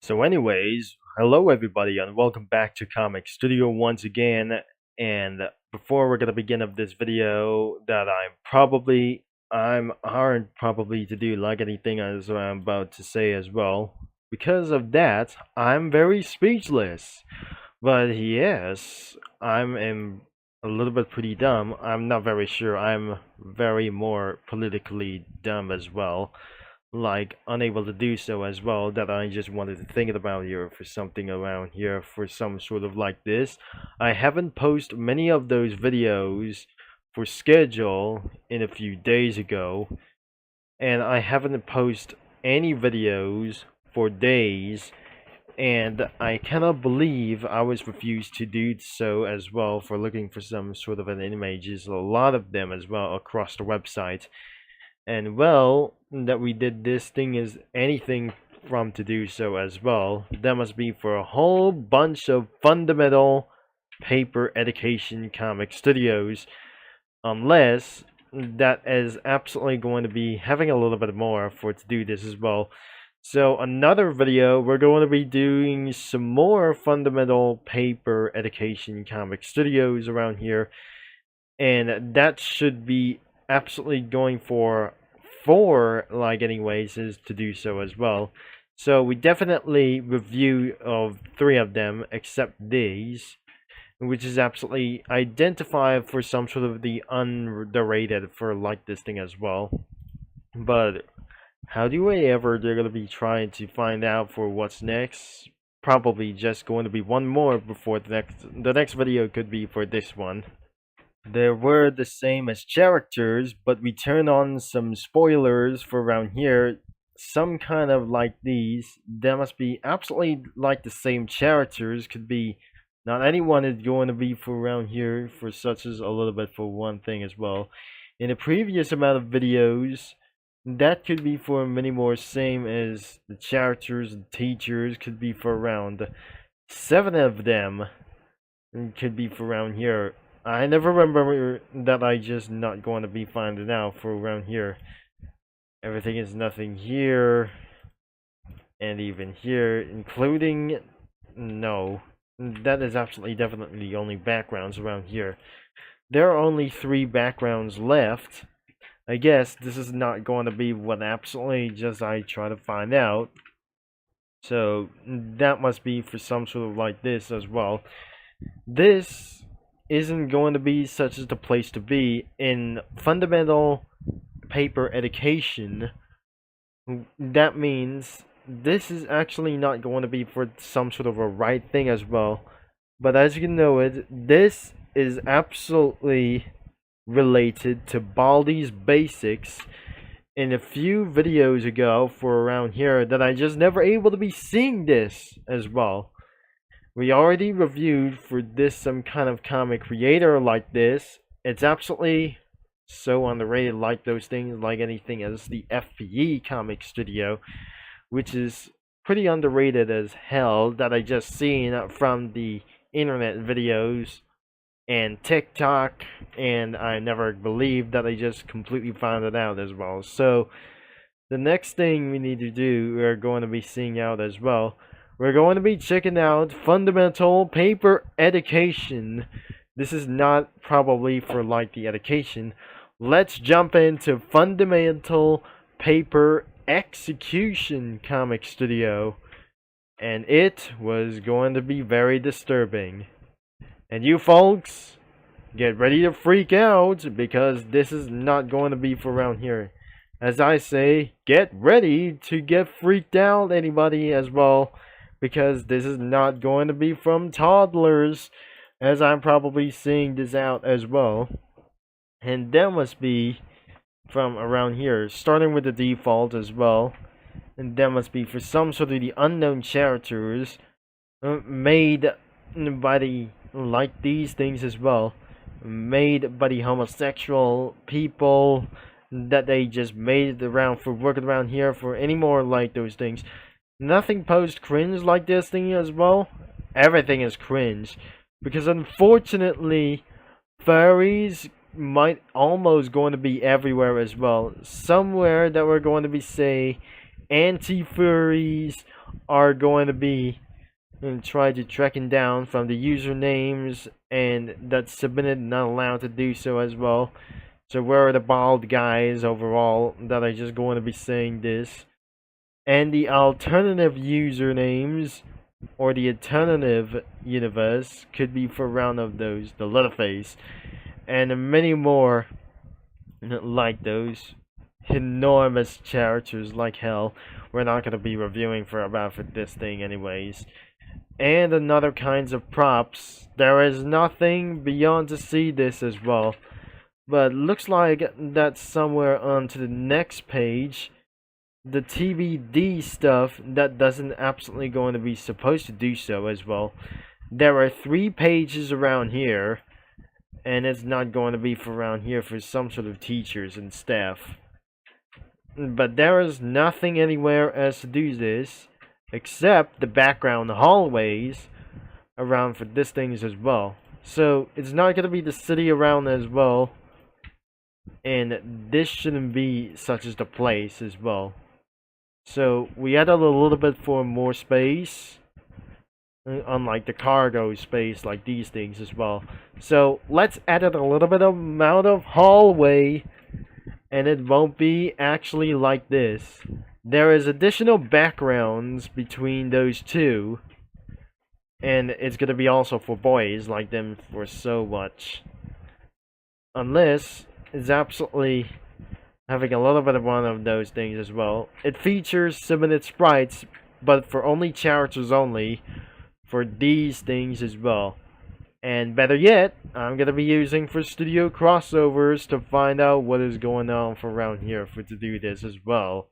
So anyways, hello everybody and welcome back to Comic Studio once again. And before we're gonna begin of this video that I'm aren't probably to do like anything as I'm about to say as well. Because of that, I'm very speechless. But yes, I'm a little bit pretty dumb. I'm not very sure. I'm very more politically dumb as well, like unable to do so as well, that I just wanted to think about here for something around here for some sort of like this. I haven't posted many of those videos for schedule in a few days ago, and I haven't posted any videos for days, and I cannot believe I was refused to do so as well for looking for some sort of an images, a lot of them as well across the website. And well, that we did this thing is anything from to do so as well. That must be for a whole bunch of fundamental Paper Education Comic Studios, unless that is absolutely going to be having a little bit more for it to do this as well. So another video, we're going to be doing some more fundamental Paper Education Comic Studios around here, and that should be absolutely going for like anyways is to do so as well. So we definitely review of 3 of them except these, which is absolutely identified for some sort of the underrated for like this thing as well. But how do we ever they're gonna be trying to find out for what's next? Probably just going to be one more before the next video could be for this one. They were the same as characters, but we turn on some spoilers for around here. Some kind of like these. There must be absolutely like the same characters. Could be not anyone is going to be for around here for such as a little bit for one thing as well. In the previous amount of videos, that could be for many more, same as the characters and teachers could be for around 7 of them. And could be for around here. I never remember that I just not going to be finding out for around here. Everything is nothing here. And even here, including... No. That is absolutely definitely the only backgrounds around here. There are only 3 backgrounds left. I guess this is not going to be what absolutely just I try to find out. So, that must be for some sort of like this as well. This isn't going to be such as the place to be in fundamental paper education. That means this is actually not going to be for some sort of a right thing as well. But as you know it, this is absolutely related to Baldi's Basics in a few videos ago for around here that I just never able to be seeing this as well. We already reviewed for this some kind of comic creator like this. It's absolutely so underrated like those things, like anything as the FPE Comic Studio, which is pretty underrated as hell that I just seen from the internet videos and TikTok, and I never believed that I just completely found it out as well. So the next thing we need to do, we're going to be seeing out as well. We're going to be checking out fundamental paper education. This is not probably for like the education. Let's jump into fundamental paper execution comic studio. And it was going to be very disturbing. And you folks, get ready to freak out because this is not going to be for around here. As I say, get ready to get freaked out, anybody as well, because this is not going to be from toddlers, as I'm probably seeing this out as well. And that must be from around here, starting with the default as well. And that must be for some sort of the unknown characters made by the, like these things as well, made by the homosexual people that they just made it around for working around here for any more like those things. Nothing post cringe like this thing as well. Everything is cringe because unfortunately furries might almost going to be everywhere as well. Somewhere that we're going to be say anti-furries are going to be and try to tracking down from the usernames and that's submitted not allowed to do so as well. So where are the bald guys overall that are just going to be saying this? And the alternative usernames or the alternative universe could be for round of those, the Leatherface, and many more like those enormous characters like hell. We're not going to be reviewing for this thing anyways. And another kinds of props. There is nothing beyond to see this as well. But looks like that's somewhere onto the next page. The TBD stuff that doesn't absolutely going to be supposed to do so as well. There are 3 pages around here, and it's not going to be for around here for some sort of teachers and staff. But there is nothing anywhere else to do this except the background hallways around for this things as well. So it's not going to be the city around as well, and this shouldn't be such as the place as well. So we added a little bit for more space, unlike the cargo space like these things as well. So let's add a little bit of amount of hallway, and it won't be actually like this. There is additional backgrounds between those two, and it's gonna be also for boys like them for so much. Unless it's absolutely having a little bit of one of those things as well. It features submitted sprites, but for only characters only, for these things as well. And better yet, I'm gonna be using for studio crossovers to find out what is going on for around here for to do this as well.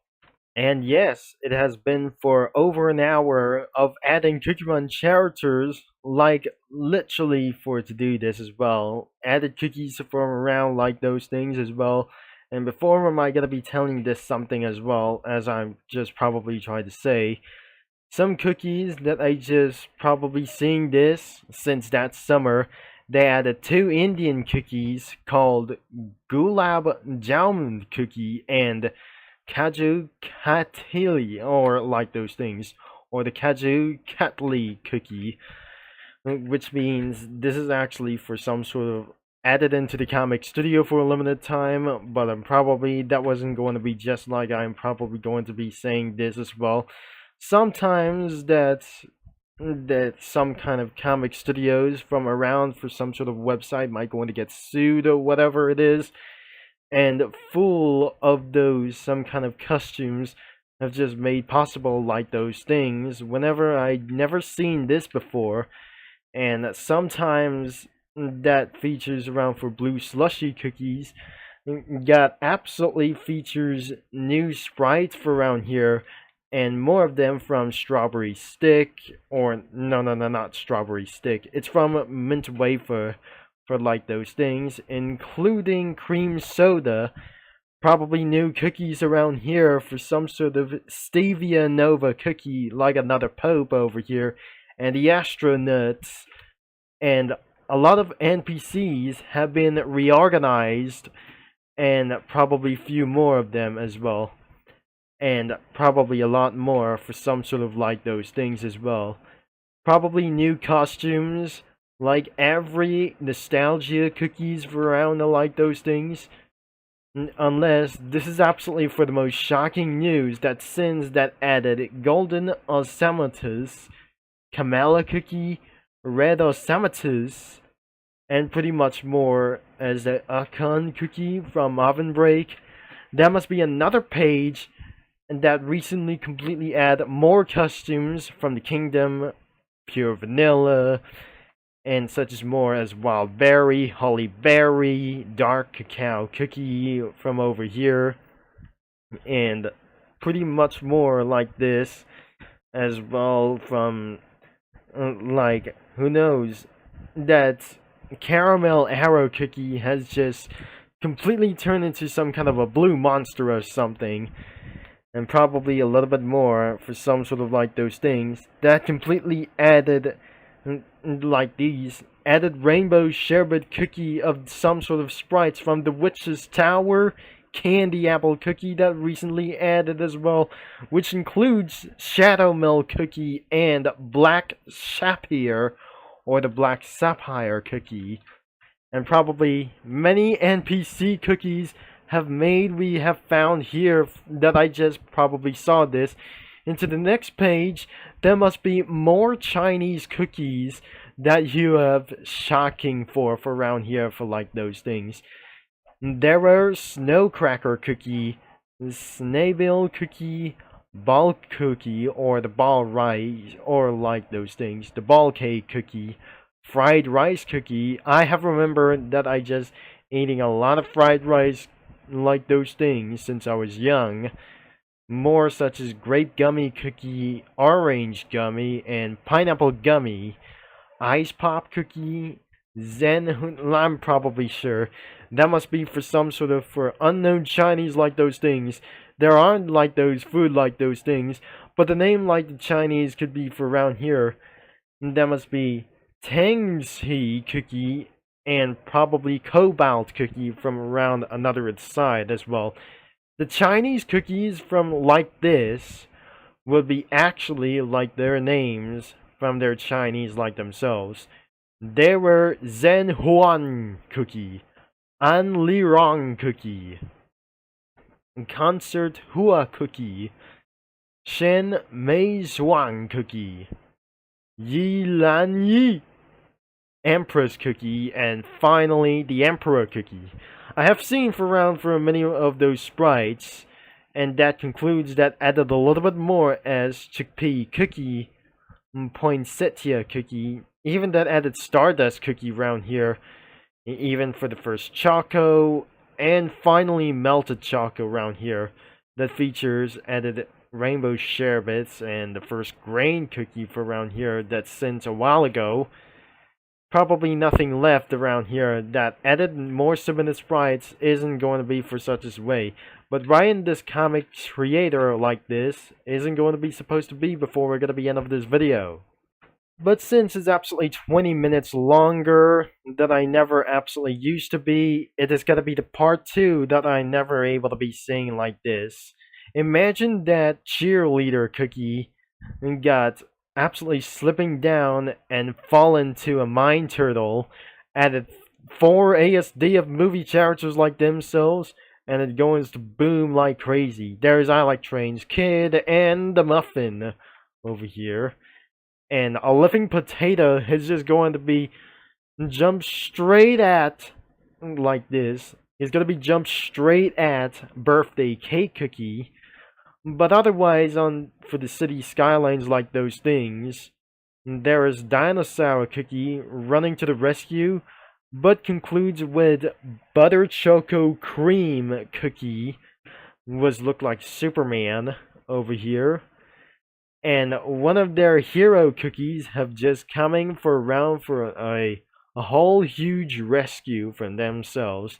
And yes, it has been for over an hour of adding Pokemon characters, like literally for to do this as well. Added cookies from around like those things as well. And before am I gonna be telling this something as well, as I'm just probably trying to say, some cookies that I just probably seeing this since that summer, they added 2 Indian cookies called Gulab Jamun cookie and Kaju Katli, or like those things, or the Kaju Katli cookie, which means this is actually for some sort of added into the comic studio for a limited time, but I'm probably that wasn't going to be just like I'm probably going to be saying this as well. Sometimes that some kind of comic studios from around for some sort of website might going to get sued or whatever it is, and full of those some kind of costumes have just made possible like those things whenever I'd never seen this before. And sometimes that features around for blue slushy cookies got absolutely features new sprites for around here, and more of them from Strawberry Stick, or no, not Strawberry Stick, it's from Mint Wafer for like those things, including cream soda, probably new cookies around here for some sort of Stevia Nova cookie like another Pope over here, and the astronauts, and a lot of NPCs have been reorganized, and probably few more of them as well, and probably a lot more for some sort of like those things as well. Probably new costumes, like every nostalgia cookies for around like those things. Unless this is absolutely for the most shocking news that since that added golden osamatus, Kamala cookie, red osamatus, and pretty much more as the Akon cookie from Oven Break, there must be another page and that recently completely add more costumes from the kingdom, pure vanilla, and such as more as wild berry, holly berry, dark cacao cookie from over here, and pretty much more like this as well from like who knows, that caramel arrow cookie has just completely turned into some kind of a blue monster or something, and probably a little bit more for some sort of like those things that completely added like these added rainbow sherbet cookie of some sort of sprites from the witch's tower, candy apple cookie that recently added as well, which includes shadow milk cookie and black sapphire or the black sapphire cookie. And probably many NPC cookies we have found here that I just probably saw this. Into the next page, there must be more Chinese cookies that you have shocking for around here for like those things. There are snow cracker cookie, snail cookie, ball cookie, or the ball rice, or like those things. The ball cake cookie, fried rice cookie. I have remembered that I just eating a lot of fried rice like those things since I was young. More such as grape gummy cookie, orange gummy, and pineapple gummy. Ice pop cookie, Zen. I'm probably sure that must be for some sort of for unknown Chinese like those things. There aren't like those food like those things, but the name like the Chinese could be for around here. That must be Tangsi cookie and probably Cobalt cookie from around another side as well. The Chinese cookies from like this would be actually like their names from their Chinese like themselves. They were Zen Huan cookie, An Li Rong cookie, Concert Hua cookie, Shen Mei Zhuang cookie, Yi Lan Yi Empress cookie, and finally the Emperor cookie. I have seen around for many of those sprites, and that concludes that added a little bit more as chickpea cookie, poinsettia cookie, even that added stardust cookie around here, even for the first choco, and finally melted choco around here that features added rainbow sherbets and the first grain cookie for around here that since a while ago. Probably nothing left around here that added more submitted sprites isn't going to be for such a way. But Ryan, this comic creator like this, isn't going to be supposed to be before we're going to be end of this video. But since it's absolutely 20 minutes longer that I never absolutely used to be, it is going to be the part 2 that I never able to be seeing like this. Imagine that cheerleader cookie got absolutely slipping down and fall into a mine turtle, added 4 ASD of movie characters like themselves, and it goes to boom like crazy. There's I Like Trains Kid and the Muffin over here. And a living potato is just going to be jumped straight at like this. It's going to be jumped straight at birthday cake cookie. But otherwise, for the city skylines like those things, there is Dinosaur Cookie running to the rescue, but concludes with Butter Choco Cream Cookie, look like Superman over here. And one of their hero cookies have just coming for around for a whole huge rescue from themselves.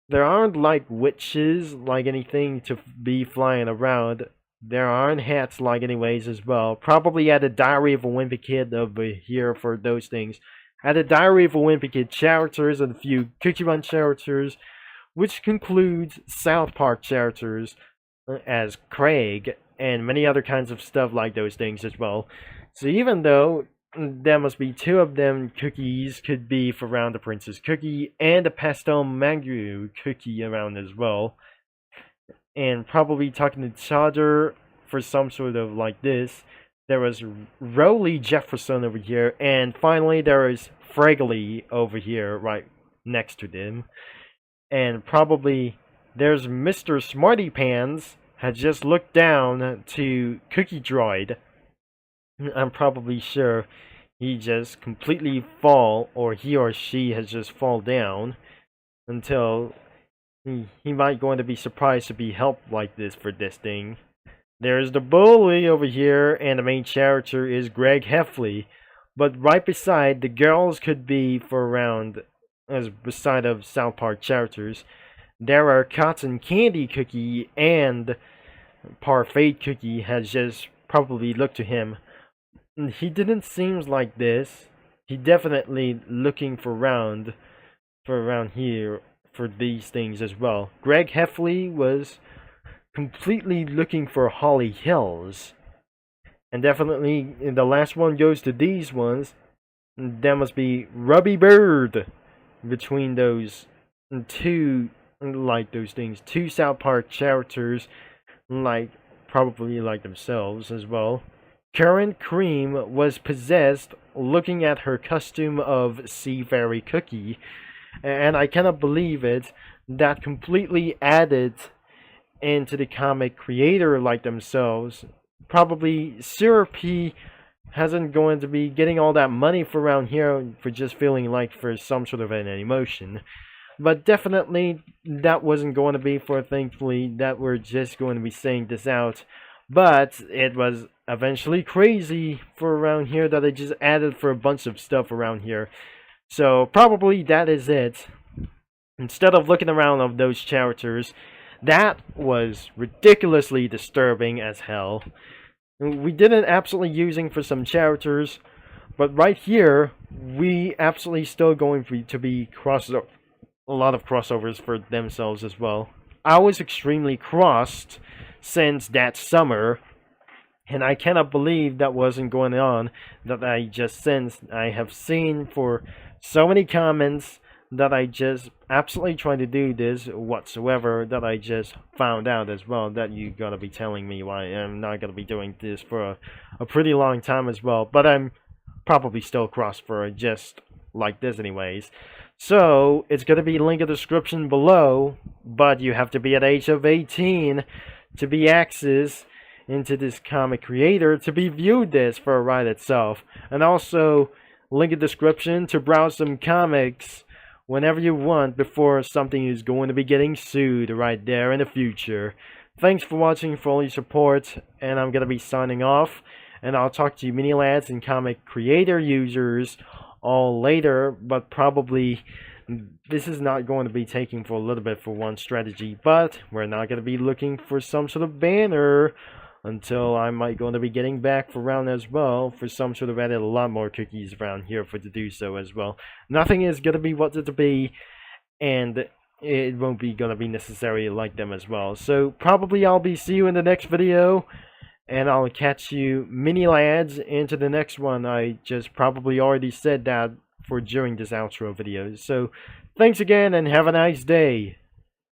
There aren't like witches like anything to be flying around. There aren't hats like anyways as well. Probably at a Diary of a Wimpy Kid over here for those things. At a Diary of a Wimpy Kid characters and a few Cookie Run characters, which concludes South Park characters as Craig and many other kinds of stuff like those things as well. So even though there must be 2 of them cookies could be for around the Princess Cookie and the Pastel Mango Cookie around as well. And probably talking to each other for some sort of like this. There was Rowley Jefferson over here, and finally there is Fraggly over here right next to them. And probably there's Mr. Smarty Pants had just looked down to Cookie Droid. I'm probably sure he just completely fall, or he or she has just fall down until he might going to be surprised to be helped like this for this thing. There's the bully over here, and the main character is Greg Heffley. But right beside, the girls could be for around, as beside of South Park characters, there are Cotton Candy Cookie and Parfait Cookie has just probably looked to him. He didn't seem like this. He definitely looking for around here for these things as well. Greg Heffley was completely looking for Holly Hills. And definitely, the last one goes to these ones. That must be Rubby Bird between those two, like those things, two South Park characters, like probably like themselves as well. Karen Cream was possessed looking at her costume of Sea Fairy Cookie, and I cannot believe it. That completely added into the comic creator like themselves. Probably Syrupy hasn't going to be getting all that money for around here for just feeling like for some sort of an emotion. But definitely that wasn't going to be for, thankfully, that we're just going to be saying this out. But it was eventually crazy for around here that I just added for a bunch of stuff around here. So probably that is it. Instead of looking around of those characters, that was ridiculously disturbing as hell. We didn't absolutely using for some characters, but right here, we absolutely still going to be a lot of crossovers for themselves as well. I was extremely crossed since that summer, and I cannot believe that wasn't going on, that I just since I have seen for so many comments that I just absolutely trying to do this whatsoever, that I just found out as well that you gotta be telling me why I'm not gonna be doing this for a pretty long time as well. But I'm probably still crossed for just like this anyways. So it's gonna be linked in the description below, but you have to be at age of 18 to be access into this comic creator to be viewed this for a ride itself. And also link in the description to browse some comics whenever you want before something is going to be getting sued right there in the future. Thanks for watching, for all your support, and I'm going to be signing off, and I'll talk to you mini lads and comic creator users all later, but probably this is not going to be taking for a little bit for one strategy, but we're not going to be looking for some sort of banner until I might going to be getting back for round as well for some sort of added a lot more cookies around here for to do so as well. Nothing is going to be what it to be, and it won't be going to be necessary like them as well. So probably I'll be see you in the next video, and I'll catch you mini lads into the next one. I just probably already said that for during this outro video. So thanks again and have a nice day.